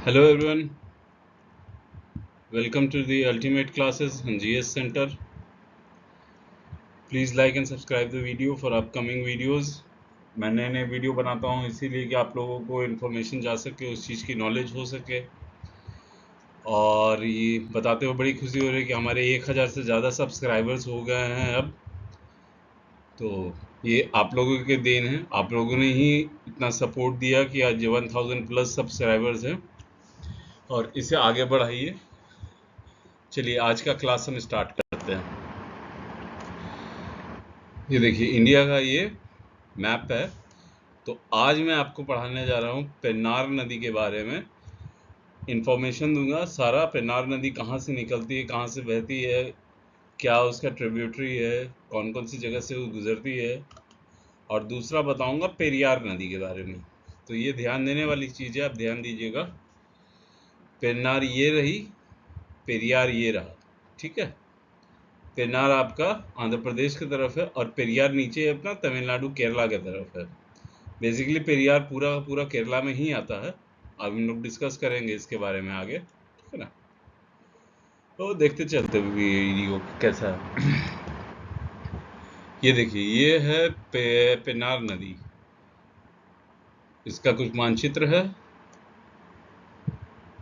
Hello everyone, welcome to the Ultimate Classes in GS Center. Please like and subscribe the video for upcoming videos. मैं नए नए video बनाता हूँ इसीलिए कि आप लोगों को इन्फॉर्मेशन जा सके, उस चीज़ की नॉलेज हो सके। और ये बताते हुए बड़ी खुशी हो रही है कि हमारे 1000 से ज़्यादा सब्सक्राइबर्स हो गए हैं अब। तो ये आप लोगों के देन है, आप लोगों ने ही इतना सपोर्ट दिया कि आज 1000 प्लस सब्सक्राइबर्स हैं और इसे आगे बढ़ाइए। चलिए आज का क्लास हम स्टार्ट करते हैं। ये देखिए इंडिया का ये मैप है। तो आज मैं आपको पढ़ाने जा रहा हूँ पेन्नार नदी के बारे में। इंफॉर्मेशन दूंगा सारा, पेन्नार नदी कहाँ से निकलती है, कहाँ से बहती है, क्या उसका ट्रिब्यूटरी है, कौन कौन सी जगह से वो गुजरती है, और दूसरा बताऊंगा पेरियार नदी के बारे में। तो ये ध्यान देने वाली चीज़ है, आप ध्यान दीजिएगा। पेन्नार ये रही, पेरियार ये रहा, ठीक है। पेन्नार आपका आंध्र प्रदेश की तरफ है और पेरियार नीचे अपना तमिलनाडु केरला की तरफ है। बेसिकली पेरियार पूरा का पूरा केरला में ही आता है। अब हम लोग डिस्कस करेंगे इसके बारे में आगे, ठीक है ना। तो देखते चलते वीडियो कैसा है। ये देखिए ये है पेन्नार नदी, इसका कुछ मानचित्र है,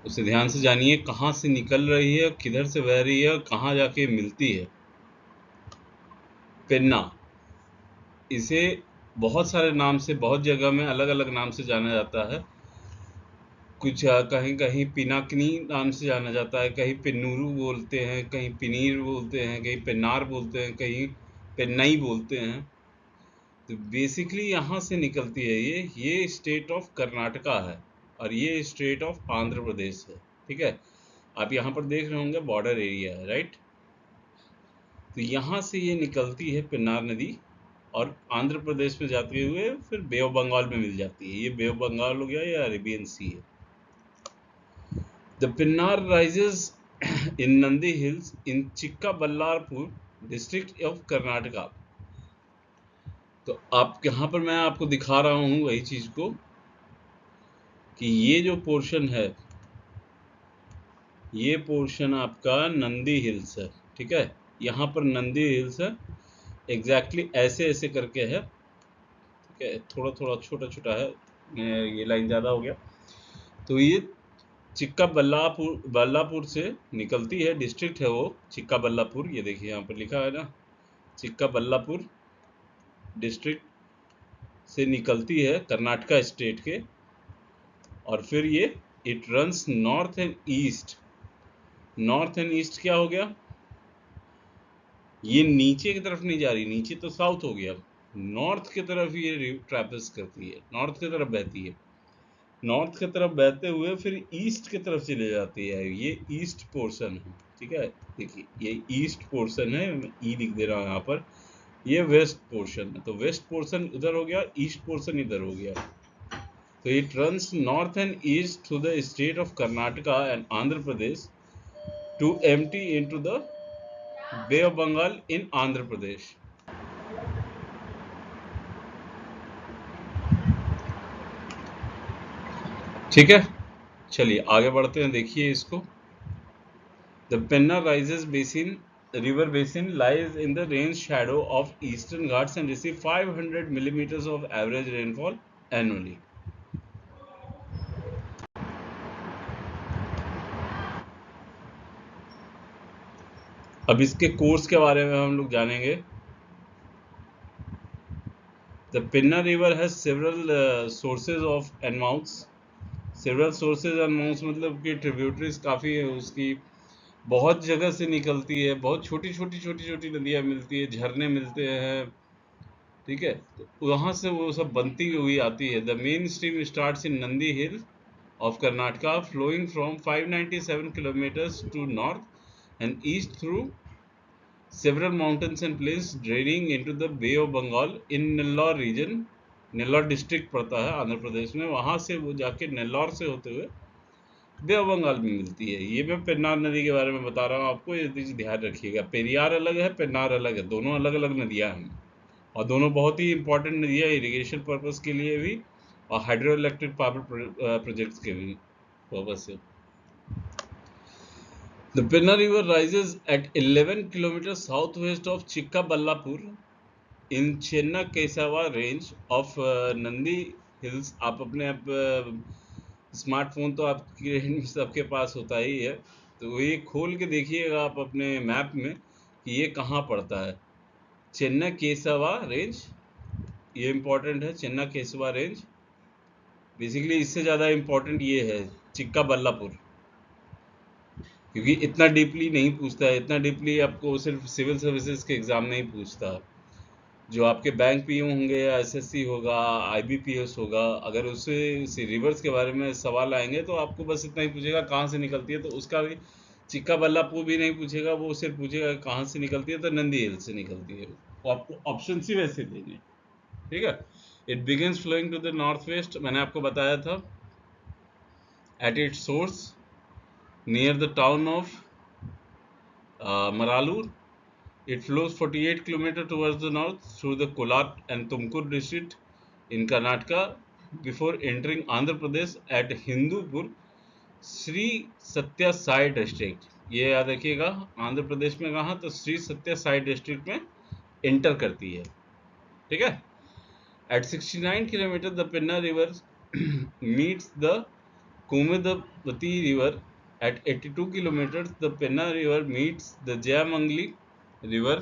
उसे ध्यान से जानिए। कहाँ से निकल रही है, किधर से बह रही है, कहाँ जाके मिलती है। पेन्ना, इसे बहुत सारे नाम से, बहुत जगह में अलग अलग नाम से जाना जाता है। कुछ कहीं कहीं पिनाकिनी नाम से जाना जाता है, कहीं पेन्नूरू बोलते हैं, कहीं पिनीर बोलते हैं, कहीं पेन्नार बोलते हैं, कहीं पेन्नई बोलते हैं। तो बेसिकली यहाँ से निकलती है। ये स्टेट ऑफ कर्नाटका है और ये स्टेट ऑफ आंध्र प्रदेश है, ठीक है। आप यहाँ पर देख रहे होंगे बॉर्डर एरिया है, राइट। तो यहाँ से ये निकलती है पेन्नार नदी और आंध्र प्रदेश में जाते हुए फिर बे ऑफ बंगाल में मिल जाती है। ये बे ऑफ बंगाल हो गया, या अरेबियन सी है। The Pennar rises in Nandi Hills in Chikkaballarpur district of Karnataka. तो आप यहाँ पर मैं आपको दिखा रहा हूँ वही चीज को कि ये जो पोर्शन है, ये पोर्शन आपका नंदी हिल्स है, ठीक है। यहाँ पर नंदी हिल्स है, एग्जैक्टली ऐसे ऐसे करके है, ठीक है। थोड़ा थोड़ा छोटा छोटा है, ये लाइन ज़्यादा हो गया। तो ये बल्लापुर से निकलती है, डिस्ट्रिक्ट है वो चिक्काबल्लापुर। ये देखिए यहाँ पर लिखा है ना, चिक्काबल्लापुर डिस्ट्रिक्ट से निकलती है कर्नाटका स्टेट के। और फिर ये it runs north and east. North and east क्या हो गया, ये नीचे की तरफ नहीं जा रही, नीचे तो साउथ हो गया, नॉर्थ की तरफ ये ट्रैवल्स करती है, नॉर्थ की तरफ बहती है। नॉर्थ की तरफ बहते हुए फिर ईस्ट की तरफ चले जाती है। ये ईस्ट पोर्शन है, ठीक है। देखिए ये ईस्ट पोर्शन है, मैं ई लिख दे रहा हूँ यहाँ पर। ये वेस्ट पोर्शन है, तो वेस्ट पोर्शन उधर हो गया, ईस्ट पोर्शन इधर हो गया। तो it runs north and east through the state of Karnataka and Andhra Pradesh to empty into the Bay of Bengal in Andhra Pradesh. ठीक है, चलिए आगे बढ़ते हैं। देखिए इसको, the Penna rises basin river basin lies in the rain shadow of eastern Ghats and receive 500 millimeters of average rainfall annually. अब इसके कोर्स के बारे में हम लोग जानेंगे। The Penna river has several sources of and mouths. Several sources and mouths मतलब कि ट्रिब्यूटरीज काफ़ी है उसकी, बहुत जगह से निकलती है, बहुत छोटी छोटी छोटी छोटी नदियाँ मिलती है, झरने मिलते हैं, ठीक है। तो वहाँ से वो सब बनती हुई आती है। The main stream starts in Nandi hill of Karnataka, flowing from 597 kilometers to north and east through several mountains and plains, draining into the Bay of Bengal in Nellore region. Nellore district पड़ता है आंध्र प्रदेश में, वहाँ से वो जाके नेल्लौर से होते हुए बे ऑफ बंगाल में मिलती है। ये मैं पेन्नार नदी के बारे में बता रहा हूँ आपको, ये चीज़ ध्यान रखिएगा। पेरियार अलग है, पेन्नार अलग है, दोनों अलग अलग नदियाँ हैं और दोनों बहुत ही इंपॉर्टेंट नदियाँ, इरिगेशन पर्पज़ के लिए भी और हाइड्रो इलेक्ट्रिक पावर प्रोजेक्ट्स के भी पर्पज से। The Penna river rises at 11 kilometre south west of Chikkaballapur in Chenna Kesava range of Nandi hills. आप अपने स्मार्टफोन तो आपके सबके पास होता ही है, तो ये खोल के देखिएगा आप अपने मैप में कि ये कहाँ पड़ता है। चेन्ना केसावा रेंज, ये इम्पोर्टेंट है। चेन्ना केसावा रेंज बेसिकली इससे ज़्यादा इम्पोर्टेंट ये है चिक्काबल्लापुर, क्योंकि इतना डीपली नहीं पूछता है। इतना डीपली आपको सिर्फ सिविल सर्विसेज के एग्ज़ाम में ही पूछता है। जो आपके बैंक पीओ होंगे या एसएससी होगा, आईबीपीएस होगा, अगर उससे रिवर्स के बारे में सवाल आएंगे तो आपको बस इतना ही पूछेगा कहाँ से निकलती है। तो उसका भी चिक्काबल्लापुर भी नहीं पूछेगा, वो सिर्फ पूछेगा कहाँ से निकलती है, तो नंदी हिल से निकलती है। वो आपको ऑप्शन ही वैसे देंगे, ठीक है। It begins flowing to the north west, मैंने आपको बताया था, at its source near the town of Maralur. It flows 48 kilometers towards the north through the Kolar and Tumkur district in Karnataka before entering Andhra Pradesh at Hindupur Shri Satya Sai district. ये याद रखिएगा, आंध्र प्रदेश में कहाँ, तो श्री सत्या साई डिस्ट्रिक्ट में एंटर करती है, ठीक है। At 69 kilometre the Penna river meets the Kumudavathi river. At 82 kilometers, the Penna River meets the Jayamangli River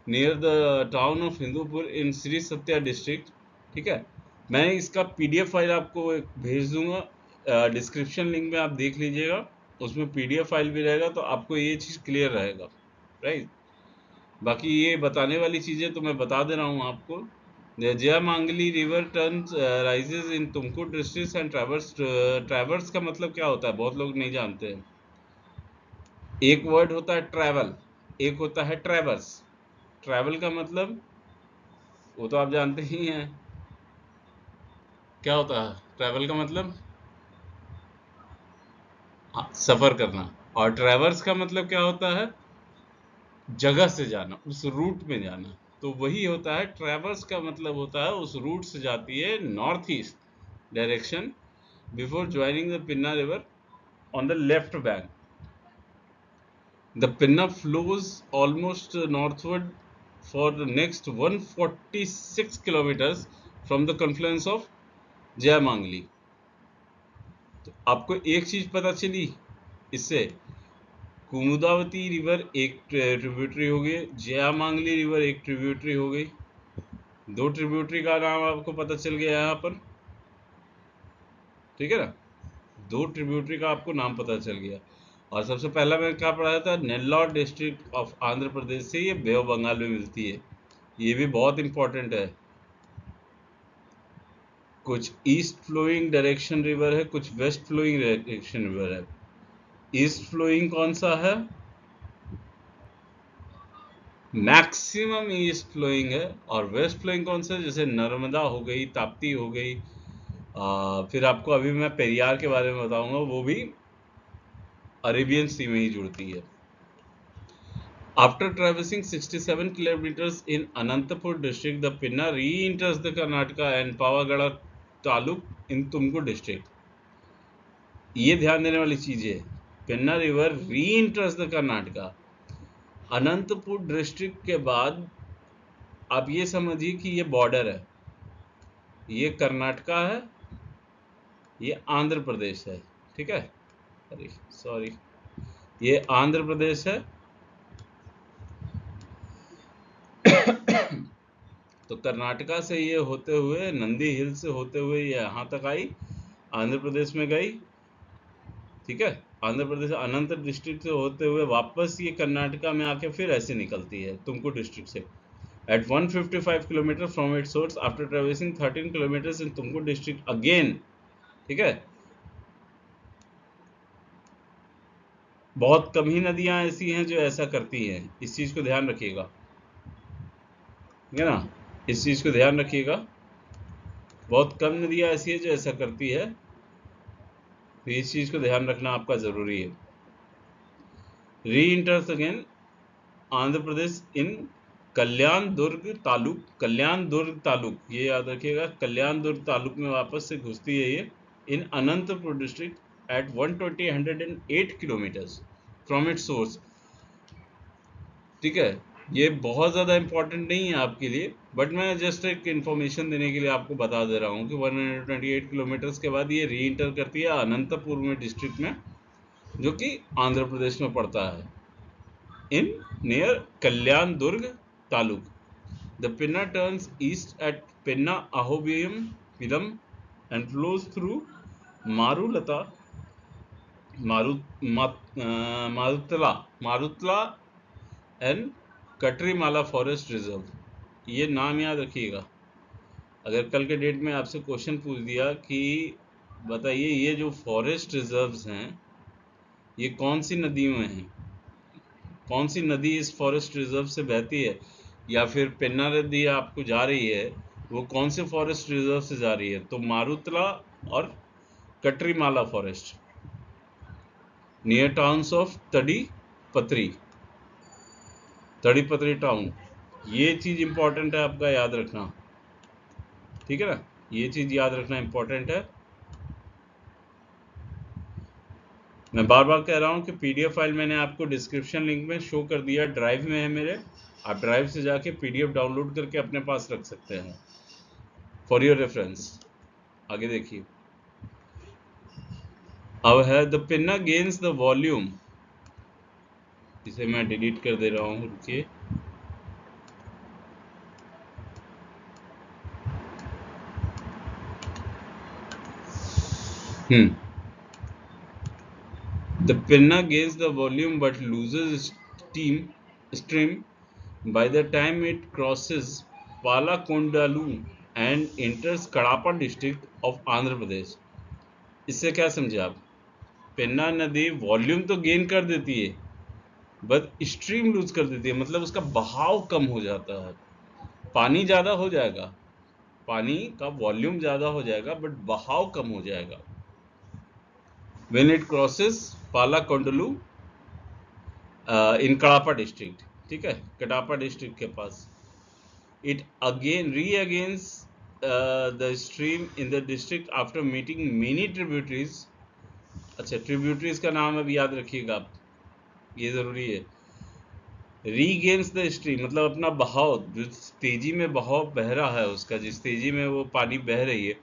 near the town of Hindupur in Sri Satya district, ठीक है। मैं इसका पीडीएफ फाइल आपको भेज दूंगा, डिस्क्रिप्शन लिंक में आप देख लीजिएगा, उसमें पीडीएफ फाइल भी रहेगा, तो आपको ये चीज़ क्लियर रहेगा, राइट। बाकी ये बताने वाली चीज़ें तो मैं बता दे रहा हूँ आपको। Jayamangali river turns rises in Tumkur district and traverse. Traverse का मतलब क्या होता है बहुत लोग नहीं जानते हैं। एक वर्ड होता है ट्रैवल, एक होता है ट्रैवर्स। ट्रैवल का मतलब वो तो आप जानते ही हैं क्या होता है। ट्रैवल का मतलब सफ़र करना, और ट्रैवर्स का मतलब क्या होता है, जगह से जाना, उस रूट में जाना। तो वही होता है, ट्रैवर्स का मतलब होता है उस रूट से जाती है north east direction before joining the pinna river on the left bank. The Penna flows almost northward for the next 146 kilometers from the confluence of जयमांगली. तो आपको एक चीज पता चली इससे, कुमुदावती रिवर एक ट्रिब्यूटरी हो गई, जयमांगली रिवर एक ट्रिब्यूटरी हो गई। दो ट्रिब्यूटरी का नाम आपको पता चल गया यहाँ पर, ठीक है ना। दो ट्रिब्यूटरी का आपको नाम पता चल गया। और सबसे पहला मैं क्या पढ़ाया था, नेल्लौर डिस्ट्रिक्ट ऑफ आंध्र प्रदेश से ये बे ऑफ बंगाल में मिलती है। ये भी बहुत इंपॉर्टेंट है। कुछ ईस्ट फ्लोइंग डायरेक्शन रिवर है, कुछ वेस्ट फ्लोइंग डायरेक्शन रिवर है। ईस्ट फ्लोइंग कौन सा है, मैक्सिमम ईस्ट फ्लोइंग है। और वेस्ट फ्लोइंग कौन सा है, जैसे नर्मदा हो गई, ताप्ती हो गई, फिर आपको अभी मैं पेरियार के बारे में बताऊंगा, वो भी अरेबियन सी में ही जुड़ती है। After traversing 67 kilometers in Anantapur district, the Penna re-enters the Karnataka and Pavagada taluk in Tumkur district. ये ध्यान देने वाली चीज है, Penna river re-enters the Karnataka. Anantapur district के बाद आप ये समझिए कि ये बॉर्डर है, ये कर्नाटका है, ये आंध्र प्रदेश है, ठीक है। अरे सॉरी, ये आंध्र प्रदेश है। तो कर्नाटका से ये होते हुए, नंदी हिल से होते हुए ये यहाँ तक आई, आंध्र प्रदेश में गई, ठीक है। आंध्र प्रदेश अनंत डिस्ट्रिक्ट से होते हुए वापस ये कर्नाटका में आके फिर ऐसे निकलती है तुमकुर डिस्ट्रिक्ट से। At 155 kilometre from its source after traversing 13 kilometres in Tumkur district again, ठीक है। बहुत कम ही नदियां ऐसी हैं जो ऐसा करती हैं, इस चीज को ध्यान रखिएगा, ठीक है ना। इस चीज को ध्यान रखिएगा, बहुत कम नदियां ऐसी है जो ऐसा करती है, तो इस चीज को ध्यान रखना आपका जरूरी है। री इंटर्स अगेन आंध्र प्रदेश इन कल्याण दुर्ग तालुक। कल्याण दुर्ग तालुक ये याद रखिएगा, कल्याण दुर्ग तालुक में वापस से घुसती है ये इन Anantapur district at 108 kilometers from its source। ठीक है, ये बहुत ज़्यादा इम्पोर्टेंट नहीं है आपके लिए, बट मैं जस्ट एक इन्फॉर्मेशन देने के लिए आपको बता दे रहा हूँ कि 128 किलोमीटर्स के बाद ये री इंटर करती है अनंतपुर में डिस्ट्रिक्ट में, जो कि आंध्र प्रदेश में पड़ता है, in near Kalyan Durg taluk. The Pinna turns east at Pinna Ahobilam पिलम and flows through Marulta Marutla and Katrimala forest reserve. ये नाम याद रखिएगा। अगर कल के डेट में आपसे क्वेश्चन पूछ दिया कि बताइए ये जो फॉरेस्ट रिजर्व्स हैं ये कौन सी नदी में हैं, कौन सी नदी इस फॉरेस्ट रिजर्व से बहती है, या फिर पेन्ना नदी आपको जा रही है वो कौन से फॉरेस्ट रिजर्व से जा रही है, तो मारुतला और कटरीमाला फॉरेस्ट नियर टाउन्स ऑफ तड़ी पत्री टाउन। ये चीज़ इंपॉर्टेंट है, आपका याद रखना, ठीक है ना, ये चीज़ याद रखना इंपॉर्टेंट है। मैं बार बार कह रहा हूँ कि पीडीएफ फाइल मैंने आपको डिस्क्रिप्शन लिंक में शो कर दिया, ड्राइव में है मेरे, आप ड्राइव से जाके पीडीएफ डाउनलोड करके अपने पास रख सकते हैं फॉर योर रेफरेंस। आगे देखिए, अब है the pinna gains the volume, इसे मैं डिलीट कर दे रहा हूँ, रुकिए। The Penna gains the volume but loses stream by the time it crosses Palakondalu and enters Kadapa district of Andhra Pradesh। इससे क्या समझे आप? पेन्ना नदी वॉल्यूम तो गेन कर देती है बट स्ट्रीम लूज कर देती है, मतलब उसका बहाव कम हो जाता है। पानी ज़्यादा हो जाएगा, पानी का वॉल्यूम ज़्यादा हो जाएगा बट बहाव कम हो जाएगा। When it crosses Palakondalu in Kadapa district, ठीक है, कटापा डिस्ट्रिक्ट के पास, it agains the stream in the district after meeting many tributaries. अच्छा, ट्रिब्यूटरीज का नाम अभी याद रखिएगा आप, ये ज़रूरी है। रीगेन्स द स्ट्रीम मतलब अपना बहाव, जो तेजी में बहाव बह रहा है उसका, जिस तेजी में वो पानी बह रही है।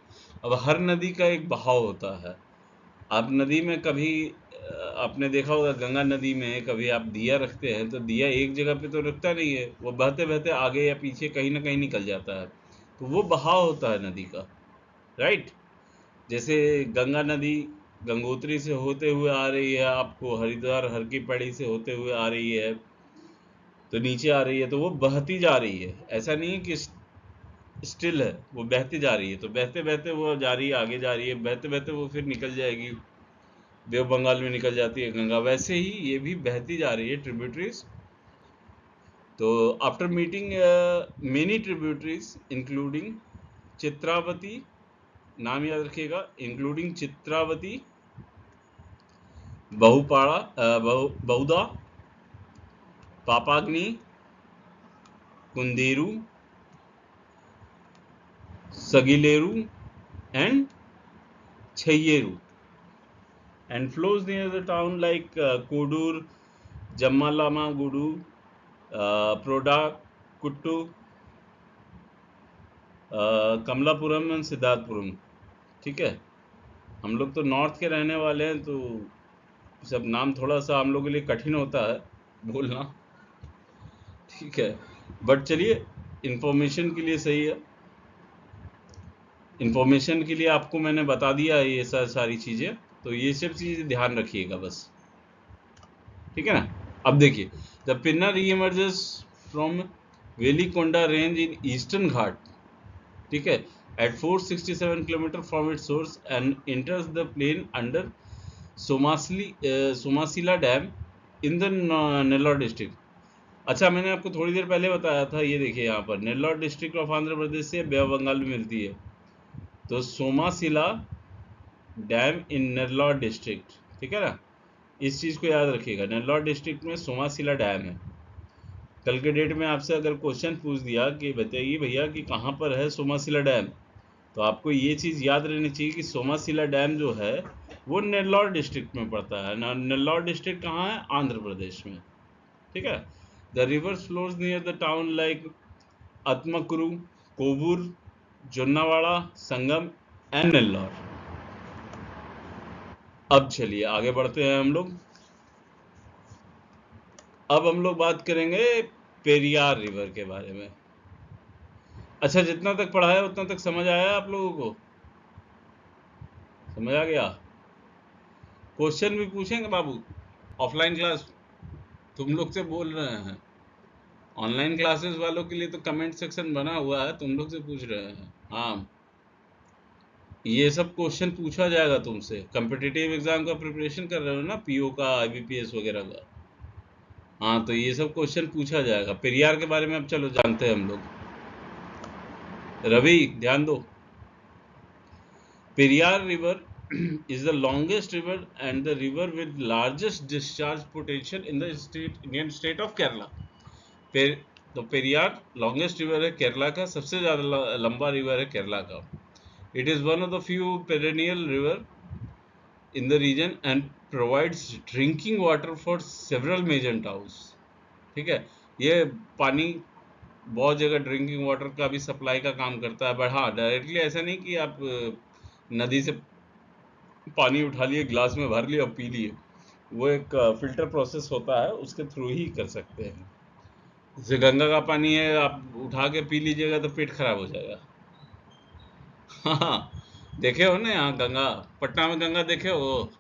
अब हर नदी का एक बहाव होता है। आप नदी में कभी आपने देखा होगा, गंगा नदी में कभी आप दिया रखते हैं तो दिया एक जगह पे तो रुकता नहीं है, वो बहते बहते आगे या पीछे कहीं ना कहीं निकल जाता है, तो वो बहाव होता है नदी का, राइट। जैसे गंगा नदी गंगोत्री से होते हुए आ रही है, आपको हरिद्वार हर की पैड़ी से होते हुए आ रही है, तो नीचे आ रही है, तो वो बहती जा रही है, ऐसा नहीं है कि स्टिल है, वो बहती जा रही है, तो बहते बहते वो जा रही है, आगे जा रही है, बहते बहते वो फिर निकल जाएगी, देव बंगाल में निकल जाती है गंगा। वैसे ही ये भी बहती जा रही है ट्रिब्यूटरीज। तो after meeting many tributaries including Chitravati, नाम याद रखिएगा, इंक्लूडिंग चित्रावती, बहुपाड़ा, बहुदा, पापाग्नि, कुंदेरू, सगिलेरू and छैयेरू, and flows near the town like Kodur, Jammalama Gudu, Proda, Kuttu, Kamalapuram and Siddharthapuram. ठीक है, हम लोग तो नॉर्थ के रहने वाले हैं, तो सब नाम थोड़ा सा हम लोग के लिए कठिन होता है बोलना, ठीक है, बट चलिए इंफॉर्मेशन के लिए सही है, इंफॉर्मेशन के लिए आपको मैंने बता दिया है ये सारी चीज़ें, तो ये सब चीज़ें ध्यान रखिएगा बस, ठीक है ना। अब देखिए, the Pinna reemerges from Velikonda range in Eastern घाट, ठीक है, at 467 kilometre from its source and enters the plain under Somasila dam in the Nellore district. अच्छा, मैंने आपको थोड़ी देर पहले बताया था, ये देखिए यहाँ पर नेल्लौर डिस्ट्रिक्ट ऑफ आंध्र प्रदेश से बे ऑफ बंगाल में मिलती है, तो सोमासिला डैम इन नेल्लौर डिस्ट्रिक्ट, ठीक है ना, इस चीज़ को याद रखिएगा, नेल्लौर डिस्ट्रिक्ट में सोमासिला डैम है। कल के डेट में आपसे अगर क्वेश्चन पूछ दिया कि बताइए भैया कि कहाँ पर है सोमासिला डैम, तो आपको ये चीज़ याद रहनी चाहिए कि सोमाशिला डैम जो है वो नेल्लौर डिस्ट्रिक्ट में पड़ता है। नेल्लौर डिस्ट्रिक्ट कहाँ है? आंध्र प्रदेश में। ठीक है। The river flows near the town like Atmakuru, Kovur, Jonnawada, Sangam and Nellore. अब चलिए आगे बढ़ते हैं हम लोग। अब हम लोग बात करेंगे पेरियार रिवर के बारे में। अच्छा, जितना तक पढ़ा है उतना तक समझ आया आप लोगों को? समझ आ गया? क्वेश्चन भी पूछेंगे बाबू? ऑफलाइन क्लास तुम लोग से बोल रहे हैं, ऑनलाइन क्लासेस वालों के लिए तो कमेंट सेक्शन बना हुआ है, तुम लोग से पूछ रहे हैं। हाँ, ये सब क्वेश्चन पूछा जाएगा तुमसे। कम्पिटिटिव एग्जाम का प्रिपरेशन कर रहे हो ना, पीओ का, आईबीपीएस वगैरह का। हाँ, तो ये सब क्वेश्चन पूछा जाएगा। पेरियार के बारे में अब चलो जानते हैं हम लोग। रवि ध्यान दो। Periyar river is the longest river and the river with largest discharge potential in the Indian state of Kerala. तो पेरियार लॉन्गेस्ट रिवर है केरला का, सबसे ज़्यादा लंबा रिवर है केरला का। It is one of the few perennial river in the region and provides drinking water for several major towns। ठीक है, ये पानी बहुत जगह ड्रिंकिंग वाटर का भी सप्लाई का काम करता है। बट हाँ, डायरेक्टली ऐसा नहीं कि आप नदी से पानी उठा लिए, ग्लास में भर लिए और पी लिए। वो एक फिल्टर प्रोसेस होता है, उसके थ्रू ही कर सकते हैं। जैसे गंगा का पानी है, आप उठा के पी लीजिएगा तो पेट खराब हो जाएगा। हाँ, देखे हो ना यहाँ गंगा, पटना में गंगा देखे हो?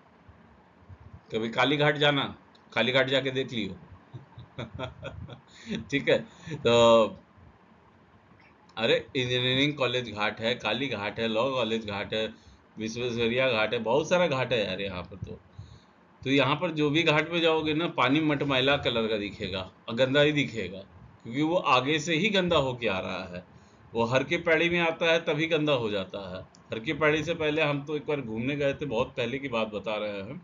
कभी काली घाट जाना, काली घाट जाके देख लियो। ठीक है। तो अरे इंजीनियरिंग कॉलेज घाट है, काली घाट है, लॉ कॉलेज घाट है, विश्वेश्वरिया घाट है, बहुत सारा घाट है यार यहाँ पर। तो यहाँ पर जो भी घाट पे जाओगे ना, पानी मटमैला कलर का दिखेगा और गंदा ही दिखेगा, क्योंकि वो आगे से ही गंदा होके आ रहा है। वो हर के पैड़ी में आता है तभी गंदा हो जाता है। हर के पैड़ी से पहले हम तो एक बार घूमने गए थे, बहुत पहले की बात बता रहे हैं हम।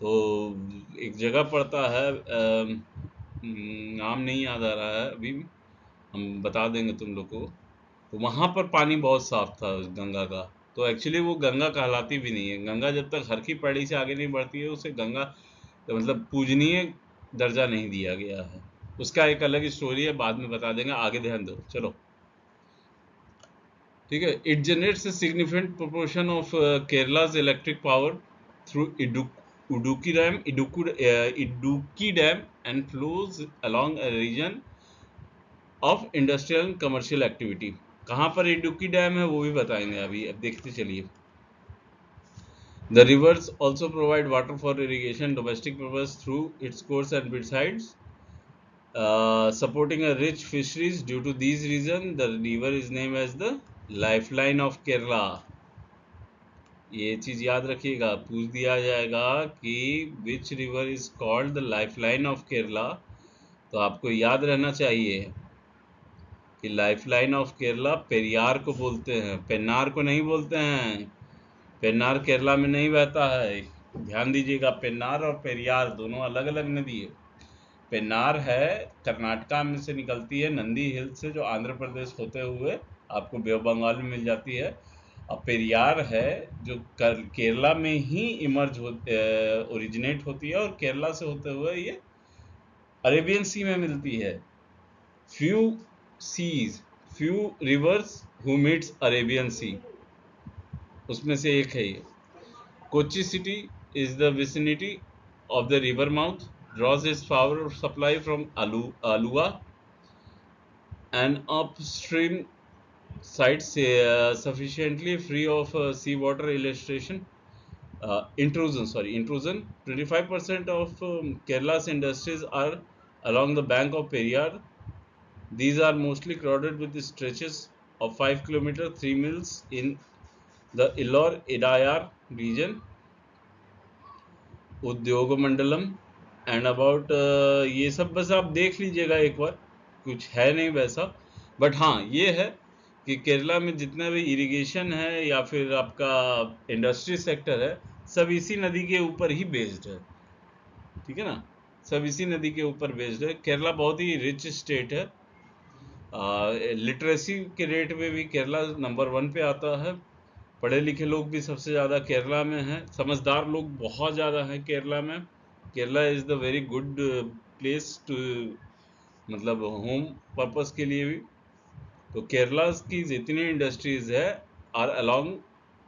तो एक जगह पड़ता है, नाम नहीं याद आ रहा है अभी, हम बता देंगे तुम लोग को। तो वहाँ पर पानी बहुत साफ था उस गंगा का। तो एक्चुअली वो गंगा कहलाती भी नहीं है। गंगा जब तक हर की पैड़ी से आगे नहीं बढ़ती है, उसे गंगा तो मतलब पूजनीय दर्जा नहीं दिया गया है। उसका एक अलग स्टोरी है, बाद में बता देंगे, आगे ध्यान दो। चलो ठीक है। It generates a significant proportion of Kerala's electric power through Idukki Dam and flows along a region of industrial and commercial activity। कहाँ पर इडुक्की डैम है वो भी बताएंगे अभी, अब देखते चलिए। The rivers also provide water for irrigation, domestic purpose through its course and besides supporting a rich fisheries. Due to these reasons, the river is named as the lifeline of Kerala। ये चीज याद रखिएगा, पूछ दिया जाएगा कि which river is called the lifeline of Kerala, तो आपको याद रहना चाहिए कि लाइफलाइन ऑफ केरला पेरियार को बोलते हैं, पेन्नार को नहीं बोलते हैं। पेन्नार केरला में नहीं बहता है, ध्यान दीजिएगा। पेन्नार और पेरियार दोनों अलग अलग नदी है। पेन्नार है कर्नाटका में से निकलती है, नंदी हिल से, जो आंध्र प्रदेश होते हुए आपको बे ऑफ बंगाल में मिल जाती है। और पेरियार है जो केरला में ही इमर्ज ओरिजिनेट होती है और केरला से होते हुए ये अरेबियन सी में मिलती है। Few seas, few rivers who meets Arabian Sea, उसमें से एक है ये। Kochi city is the vicinity of the river mouth, draws its power supply from Alua and upstream sites sufficiently free of seawater intrusion. 25% of Kerala's industries are along the bank of Periyar. These are mostly crowded with stretches of 5 km, 3 miles in the Illor-Idayar region, उद्योग मंडलम and about. ये सब बस आप देख लीजिएगा एक बार, कुछ है नहीं वैसा। बट हाँ, ये है कि केरला में जितना भी इरिगेशन है या फिर आपका इंडस्ट्री सेक्टर है, सब इसी नदी के ऊपर ही बेस्ड है। ठीक है ना, सब इसी नदी के ऊपर बेस्ड है। केरला बहुत ही रिच स्टेट है। लिटरेसी के रेट में भी केरला नंबर 1 पे आता है। पढ़े लिखे लोग भी सबसे ज़्यादा केरला में हैं, समझदार लोग बहुत ज़्यादा हैं केरला में। Kerala is the very good place to, मतलब होम पर्पस के लिए भी। तो केरला की जितनी इंडस्ट्रीज है are along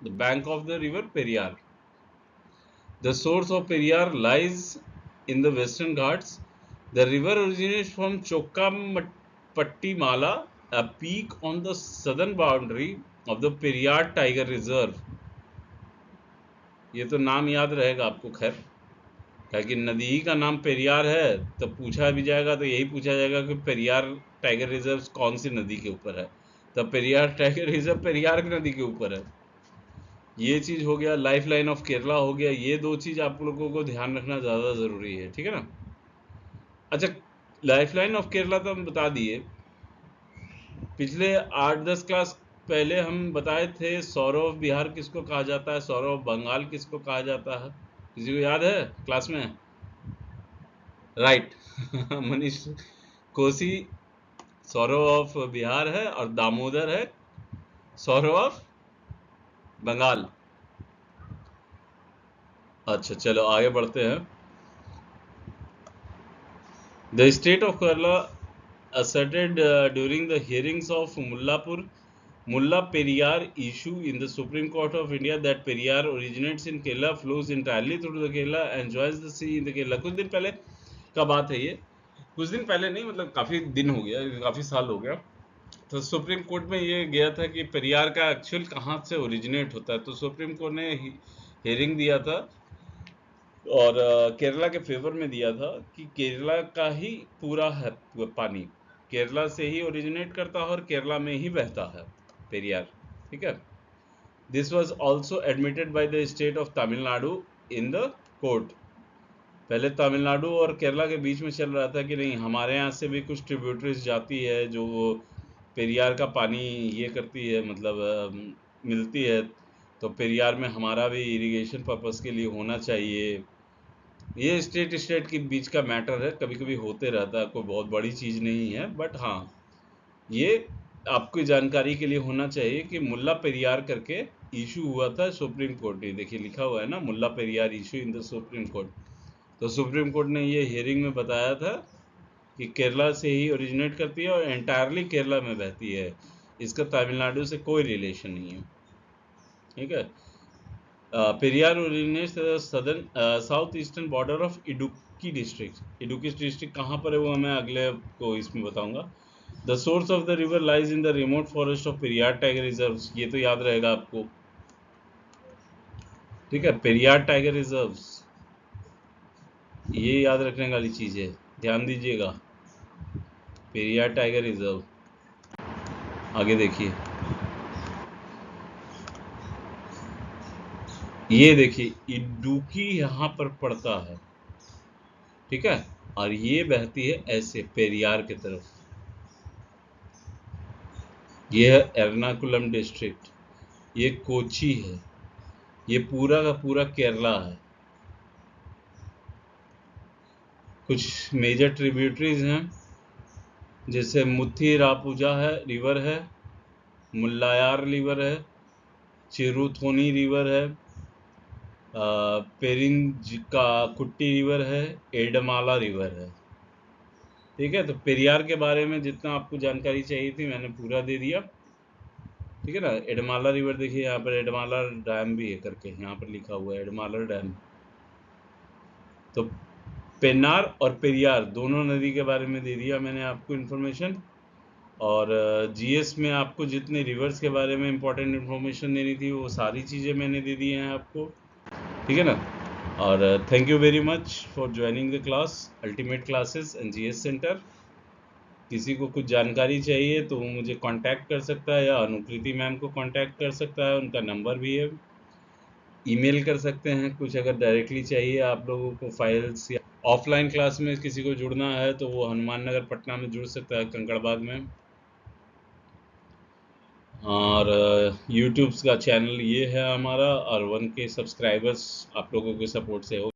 the bank of the river Periyar. The source of Periyar lies in the Western Ghats. The river originates from Chokkampatty-Mala, a peak on the southern boundary of the Periyar Tiger Reserve. ये तो नाम याद रहेगा आपको, खैर, क्योंकि नदी ही का नाम पेरियार है, तो पूछा भी जाएगा तो यही पूछा जाएगा कि पेरियार टाइगर रिजर्व कौन सी नदी के ऊपर है, तब पेरियार टाइगर रिजर्व पेरियार की नदी के ऊपर है। ये चीज़ हो गया, लाइफ लाइन ऑफ केरला हो गया। ये 2 चीज़ आप लोगों को ध्यान रखना ज़्यादा ज़रूरी है, ठीक है ना। अच्छा, लाइफ लाइन ऑफ केरला तो हम बता दिए। पिछले 8-10 क्लास पहले हम बताए थे सौरव ऑफ बिहार किसको कहा जाता है, सौरव ऑफ बंगाल किसको कहा जाता है, किसी को याद है क्लास में? राइट मनीष कोसी सौरव ऑफ बिहार है और दामोदर है सौरव ऑफ बंगाल। अच्छा चलो आगे बढ़ते हैं। The state of Kerala asserted during the hearings of Mulla Periyar issue in the Supreme Court of India that Periyar originates in Kerala, flows entirely through the Kerala and joins the sea in the Kerala। कुछ दिन पहले का बात है ये, कुछ दिन पहले नहीं, मतलब काफ़ी दिन हो गया, काफ़ी साल हो गया। तो सुप्रीम कोर्ट में ये गया था कि पेरियार का एक्चुअल कहाँ से ओरिजिनेट होता है। तो सुप्रीम कोर्ट ने हियरिंग दिया था और केरला के फेवर में दिया था कि केरला का ही पूरा है पानी, केरला से ही ओरिजिनेट करता है और केरला में ही बहता है पेरियार, ठीक है। This was also admitted by the state of Tamil Nadu in the court. पहले तमिलनाडु और केरला के बीच में चल रहा था कि नहीं, हमारे यहाँ से भी कुछ ट्रिब्यूटरीज जाती है जो पेरियार का पानी ये करती है, मतलब मिलती है, तो पेरियार में हमारा भी इरिगेशन पर्पस के लिए होना चाहिए। ये स्टेट के बीच का मैटर है, कभी कभी होते रहता है, कोई बहुत बड़ी चीज़ नहीं है, बट हाँ ये आपकी जानकारी के लिए होना चाहिए कि मुल्ला पेरियार करके इशू हुआ था सुप्रीम कोर्ट में। देखिए लिखा हुआ है ना, Mulla Periyar issue in the Supreme Court. तो सुप्रीम कोर्ट ने ये हियरिंग में बताया था कि केरला से ही ओरिजिनेट करती है और एंटायरली केरला में बहती है, इसका तमिलनाडु से कोई रिलेशन नहीं है, ठीक है। Periyar originates southern south eastern border of Idukki district. Idukki district कहाँ पर है वो मैं अगले को इसमें बताऊंगा। The source of the river lies in the remote forest of Periyar tiger reserve. ये तो याद रहेगा आपको, ठीक है, पेरियार टाइगर रिजर्व, ये याद रखने वाली चीज़ है, ध्यान दीजिएगा, पेरियार टाइगर रिजर्व। आगे देखिए, ये देखिए इडुक्की यहाँ पर पड़ता है, ठीक है, और ये बहती है ऐसे पेरियार की तरफ। ये है एर्नाकुलम डिस्ट्रिक्ट, ये कोची है, ये पूरा का पूरा केरला है। कुछ मेजर ट्रिब्यूटरीज हैं जैसे मुथीरापुजा है रिवर है, मुल्लायार रिवर है, चिरुथोनी रिवर है, पेरिंजका कुट्टी रिवर है, एडमाला रिवर है, ठीक है। तो पेरियार के बारे में जितना आपको जानकारी चाहिए थी मैंने पूरा दे दिया, ठीक है ना। एडमाला रिवर देखिए यहाँ पर एडमाला डैम भी है करके यहाँ पर लिखा हुआ है, एडमाला डैम। तो पेन्नार और पेरियार दोनों नदी के बारे में दे दिया मैंने आपको इन्फॉर्मेशन, और जीएस में आपको जितने रिवर्स के बारे में इंपॉर्टेंट इन्फॉर्मेशन देनी थी वो सारी चीज़ें मैंने दे दी हैं आपको, ठीक है ना। और thank you very much for joining the class ultimate classes and GS centre. किसी को कुछ जानकारी चाहिए तो वो मुझे कांटेक्ट कर सकता है या अनुकृति मैम को कांटेक्ट कर सकता है, उनका नंबर भी है, ईमेल कर सकते हैं। कुछ अगर डायरेक्टली चाहिए आप लोगों को फाइल्स या ऑफलाइन क्लास में किसी को जुड़ना है तो वो हनुमान नगर पटना में जुड़ सकता है, कंकड़बाग में। और यूट्यूब का चैनल ये है हमारा, और 1K सब्सक्राइबर्स आप लोगों के सपोर्ट से हो